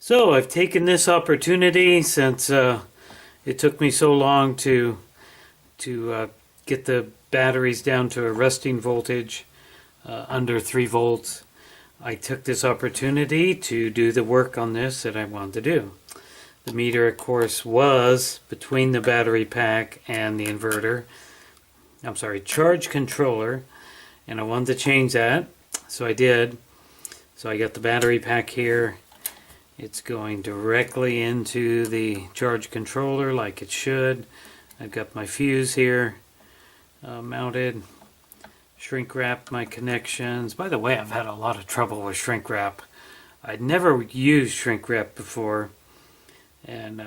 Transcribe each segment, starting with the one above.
So I've taken this opportunity since it took me so long to get the batteries down to a resting voltage under 3 volts. I took this opportunity to do the work on this that I wanted to do. The meter, of course, was between the battery pack and the inverter. I'm sorry, charge controller, and I wanted to change that, so I did. So I got the battery pack here. It's going directly into the charge controller like it should. I've got my fuse here mounted. Shrink wrapped my connections. By the way, I've had a lot of trouble with shrink wrap. I'd never used shrink wrap before, and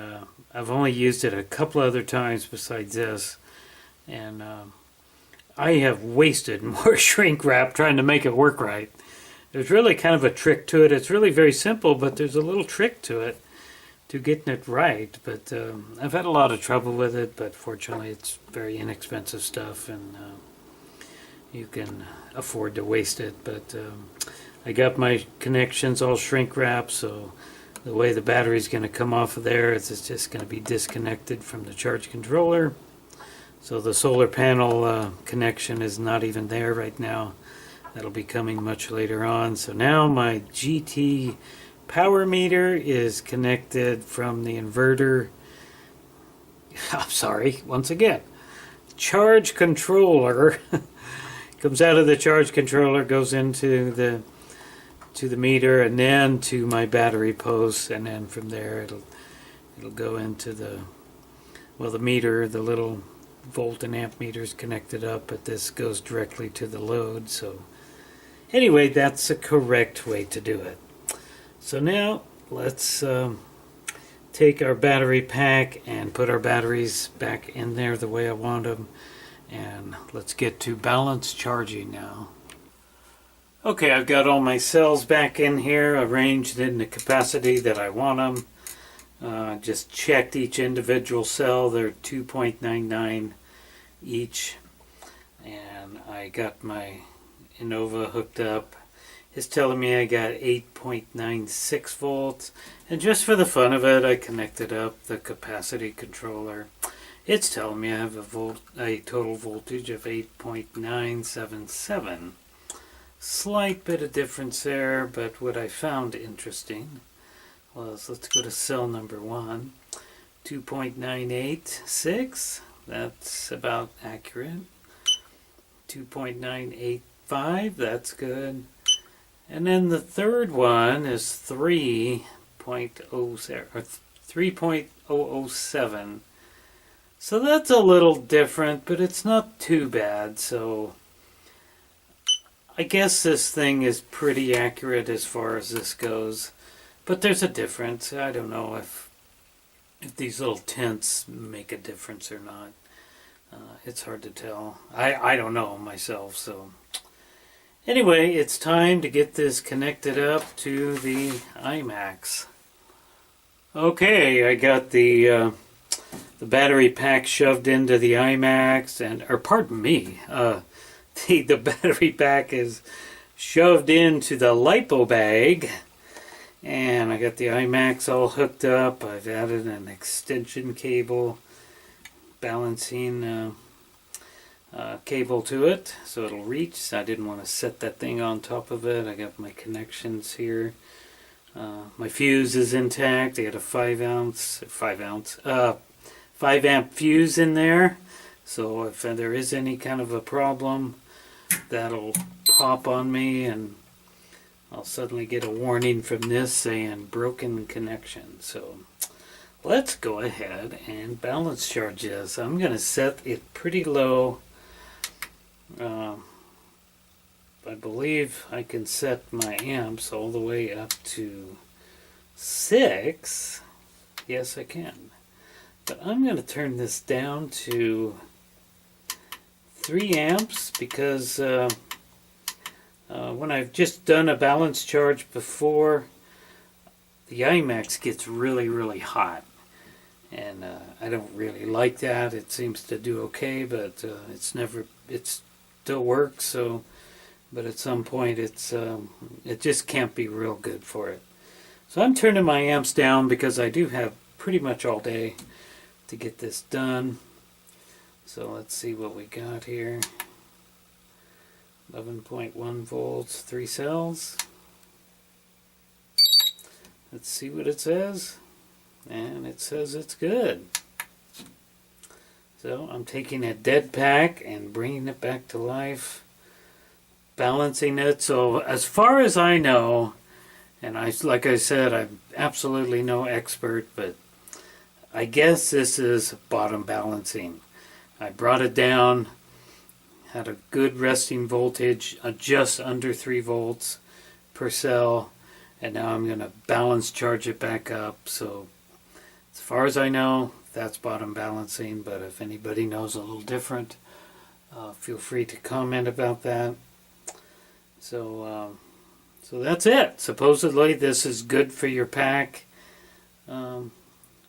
I've only used it a couple other times besides this, and I have wasted more shrink wrap trying to make it work right. There's really kind of a trick to it. It's really very simple, but there's a little trick to it, to getting it right. But I've had a lot of trouble with it, but fortunately it's very inexpensive stuff, and you can afford to waste it. But I got my connections all shrink wrapped, so the way the battery's going to come off of there is it's just going to be disconnected from the charge controller. So the solar panel connection is not even there right now. That'll be coming much later on. So now my GT power meter is connected from the inverter. I'm sorry, once again. Charge controller comes out of the charge controller, goes into the meter, and then to my battery post, and then from there it'll go into the meter. The little volt and amp meter is connected up, but this goes directly to the load. So anyway, that's the correct way to do it. So now let's take our battery pack and put our batteries back in there the way I want them, and let's get to balance charging now. Okay, I've got all my cells back in here, arranged in the capacity that I want them. Just checked each individual cell. They're 2.99 each, and I got my Innova hooked up. It's telling me I got 8.96 volts, and just for the fun of it, I connected up the capacity controller. It's telling me I have a total voltage of 8.977. Slight bit of difference there, but what I found interesting was, let's go to cell number 1, 2.986. That's about accurate. 2.985, that's good. And then the third one is 3.007. So that's a little different, but it's not too bad. So I guess this thing is pretty accurate as far as this goes. But there's a difference. I don't know if these little tints make a difference or not. It's hard to tell. I don't know myself, so anyway, it's time to get this connected up to the iMacs. Okay, I got the battery pack shoved into the iMacs, or pardon me, the battery pack is shoved into the LiPo bag, and I got the iMacs all hooked up. I've added an extension cable, balancing cable to it so it'll reach. I didn't want to set that thing on top of it. I got my connections here. My fuse is intact. I got a 5 amp fuse in there, so if there is any kind of a problem, that'll pop on me and I'll suddenly get a warning from this saying broken connection. So let's go ahead and balance charge this. I'm going to set it pretty low. I believe I can set my amps all the way up to 6. Yes, I can. But I'm going to turn this down to 3 amps because when I've just done a balance charge before, the iMacs gets really, really hot. And I don't really like that. It seems to do okay, but it still works. So, but at some point, it just can't be real good for it. So I'm turning my amps down because I do have pretty much all day to get this done. So let's see what we got here. 11.1 volts, 3 cells. Let's see what it says. And it says it's good. So I'm taking a dead pack and bringing it back to life, balancing it. So as far as I know, and like I said, I'm absolutely no expert, but I guess this is bottom balancing. I brought it down, had a good resting voltage, just under 3 volts per cell, and now I'm going to balance charge it back up. So as far as I know, that's bottom balancing, but if anybody knows a little different, feel free to comment about that. So that's it. Supposedly this is good for your pack.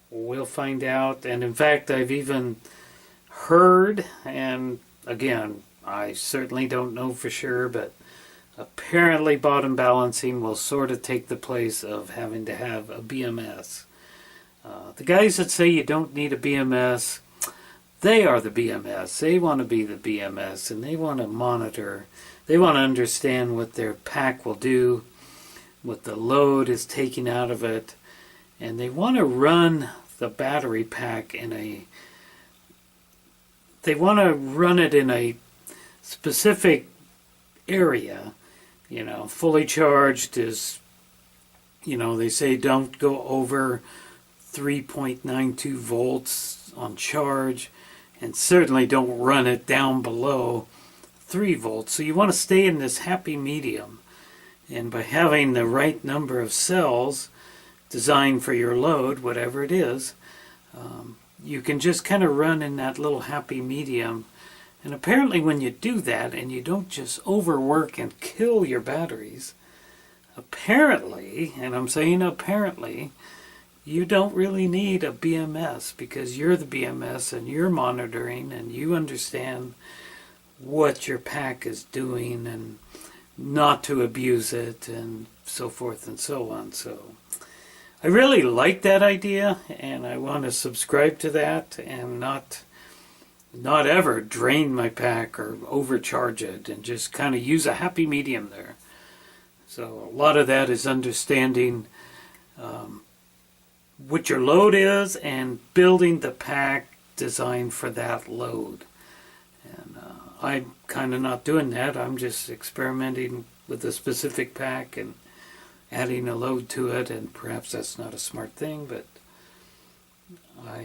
We'll find out. And in fact, I've even heard, and again, I certainly don't know for sure, but apparently bottom balancing will sort of take the place of having to have a BMS. The guys that say you don't need a BMS, they are the BMS. They want to be the BMS, and they want to monitor. They want to understand what their pack will do, what the load is taking out of it, and they want to run the battery pack in a... They want to run it in a specific area. You know, fully charged is, you know, they say don't go over 3.92 volts on charge, and certainly don't run it down below 3 volts. So you want to stay in this happy medium, and by having the right number of cells designed for your load, whatever it is, you can just kind of run in that little happy medium. And apparently when you do that and you don't just overwork and kill your batteries, apparently, and I'm saying apparently, you don't really need a BMS, because you're the BMS and you're monitoring and you understand what your pack is doing and not to abuse it and so forth and so on. So I really like that idea, and I want to subscribe to that and not ever drain my pack or overcharge it, and just kind of use a happy medium there. So a lot of that is understanding what your load is and building the pack designed for that load. And I'm kind of not doing that. I'm just experimenting with a specific pack and adding a load to it, and perhaps that's not a smart thing, but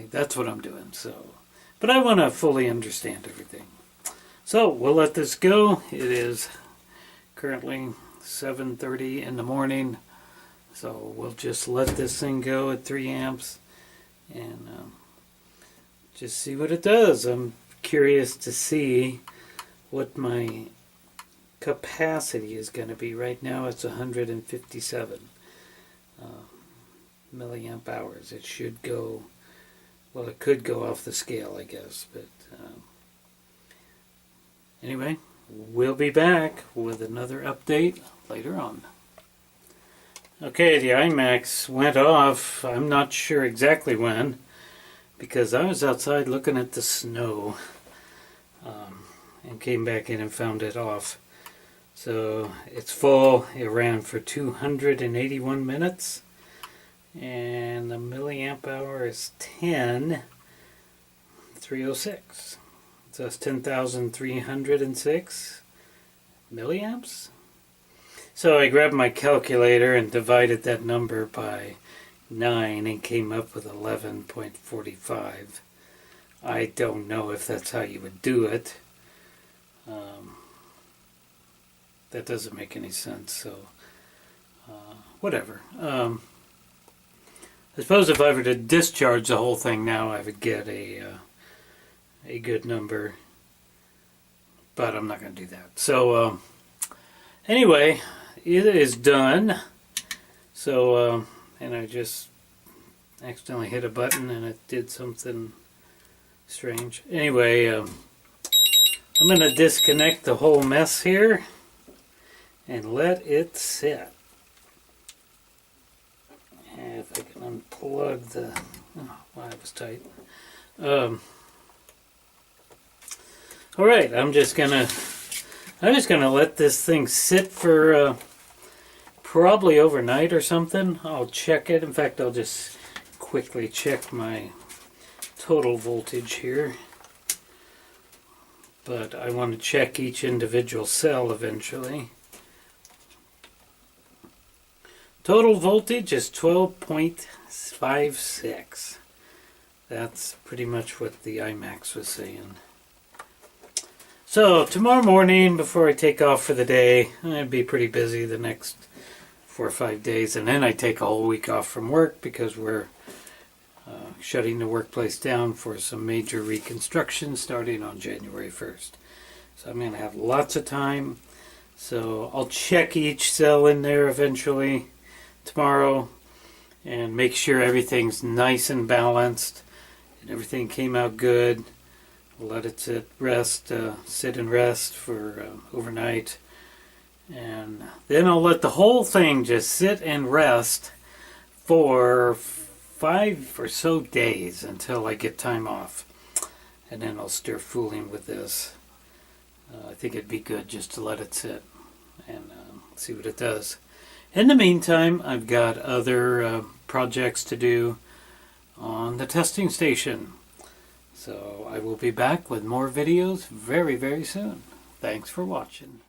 that's what I'm doing. So, but I want to fully understand everything. So we'll let this go. It is currently 7:30 in the morning, so we'll just let this thing go at 3 amps and just see what it does. I'm curious to see what my capacity is going to be. Right now it's 157 milliamp hours. It should go, well, it could go off the scale, I guess, but anyway, we'll be back with another update later on. Okay, the IMAX went off. I'm not sure exactly when, because I was outside looking at the snow and came back in and found it off. So it's full. It ran for 281 minutes, and the milliamp hour is 10,306. So that's 10,306 milliamps. So I grabbed my calculator and divided that number by 9 and came up with 11.45. I don't know if that's how you would do it. That doesn't make any sense, so whatever. I suppose if I were to discharge the whole thing now, I would get a good number, but I'm not going to do that. So anyway, it is done. So and I just accidentally hit a button and it did something strange. Anyway, I'm going to disconnect the whole mess here and let it sit. unplug the. Oh, wow, that was tight. All right, I'm just gonna let this thing sit for probably overnight or something. I'll check it. In fact, I'll just quickly check my total voltage here. But I want to check each individual cell eventually. Total voltage is 12.56. That's pretty much what the IMAX was saying. So tomorrow morning, before I take off for the day, I'd be pretty busy the next 4 or 5 days, and then I take a whole week off from work because we're shutting the workplace down for some major reconstruction starting on January 1st. So I'm going to have lots of time. So I'll check each cell in there eventually tomorrow and make sure everything's nice and balanced and everything came out good. Let it sit and rest for overnight, and then I'll let the whole thing just sit and rest for 5 or so days until I get time off, and then I'll start fooling with this. I think it'd be good just to let it sit and see what it does. In the meantime, I've got other projects to do on the testing station. So I will be back with more videos very, very soon. Thanks for watching.